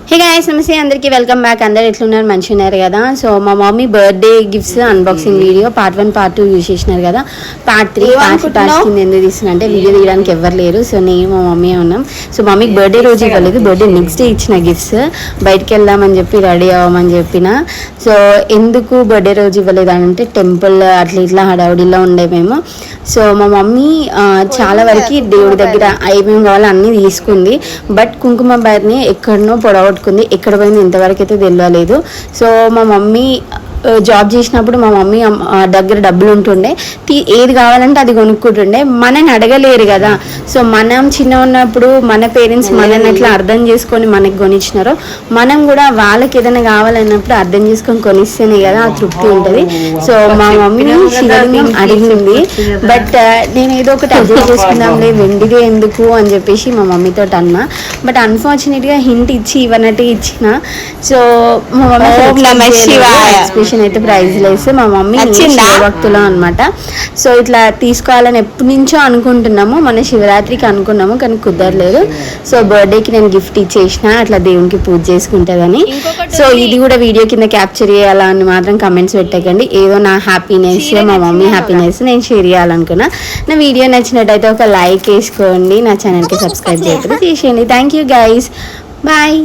Hey guys నమస్తే అందరికీ welcome back. అందరు ఎట్లున్నారు? మంచిగా ఉన్నారు కదా? సో మా mummy birthday gifts unboxing video part 1 part 2 use చేసినారు కదా. పార్ట్ 3 పార్ట్ కింద ఎందుకు తీస్తున్నా అంటే వీడియో తీయడానికి ఎవరు లేరు. సో నేను మా మమ్మీ ఉన్నాం. సో మమ్మీకి బర్త్డే రోజు ఇవ్వలేదు, బర్త్డే నెక్స్ట్ డే ఇచ్చిన గిఫ్ట్స్. బయటికి వెళ్దామని చెప్పి రెడీ అవ్వమని చెప్పిన. సో ఎందుకు బర్త్డే రోజు ఇవ్వలేదు అంటే టెంపుల్ అట్లా ఇట్లా హడావుడిలో ఉండే మేము. సో మా మమ్మీ చాలా వరకు దేవుడి దగ్గర ఏమేమి కావాలో అన్నీ తీసుకుంది. బట్ కుంకుమ బయర్ని ఎక్కడనో పొడగొట్టుకుంది, ఎక్కడ పోయింది ఇంతవరకు అయితే తెలియలేదు. సో మా మమ్మీ జాబ్ చేసినప్పుడు మా మమ్మీ దగ్గర డబ్బులు ఉంటుండే, ఏది కావాలంటే అది కొనుక్కుంటుండే. మనని అడగలేరు కదా. సో మనం చిన్న ఉన్నప్పుడు మన పేరెంట్స్ మనల్ని ఎట్లా అర్థం చేసుకొని మనకి కొనిచ్చినారో మనం కూడా వాళ్ళకి ఏదైనా కావాలన్నప్పుడు అర్థం చేసుకొని కొనిస్తేనే కదా ఆ తృప్తి ఉంటుంది. సో మా మమ్మీ శివలింగం అడిగింది, బట్ నేను ఏదో ఒకటి అడ్జస్ట్ చేసుకుందాంలే, వెండిదే ఎందుకు అని చెప్పేసి మా మమ్మీతో అన్నా. బట్ అన్ఫార్చునేట్గా హింట్ ఇచ్చి ఇవ్వనట్టు ఇచ్చిన. సో మా మమ్మీ అయితే ప్రైజ్ లెస్. మా మమ్మీ భక్తులు అనమాట. సో ఇట్లా తీసుకోవాలని ఎప్పటి నుంచో అనుకుంటున్నాము. మన శివరాత్రికి అనుకున్నాము కానీ కుదరలేదు. సో బర్త్డేకి నేను గిఫ్ట్ ఇచ్చేసిన, అట్లా దేవునికి పూజ చేసుకుంటుందని. సో ఇది కూడా వీడియో కింద క్యాప్చర్ చేయాలా అని మాత్రం కమెంట్స్ పెట్టకండి. ఏదో నా హ్యాపీనెస్, మా మమ్మీ హ్యాపీనెస్ నేను షేర్ చేయాలనుకున్నా. నా వీడియో నచ్చినట్టయితే ఒక లైక్ వేసుకోండి, నా ఛానల్కి సబ్స్క్రైబ్ చేయకపోతే చేసేయండి. Thank you guys, bye.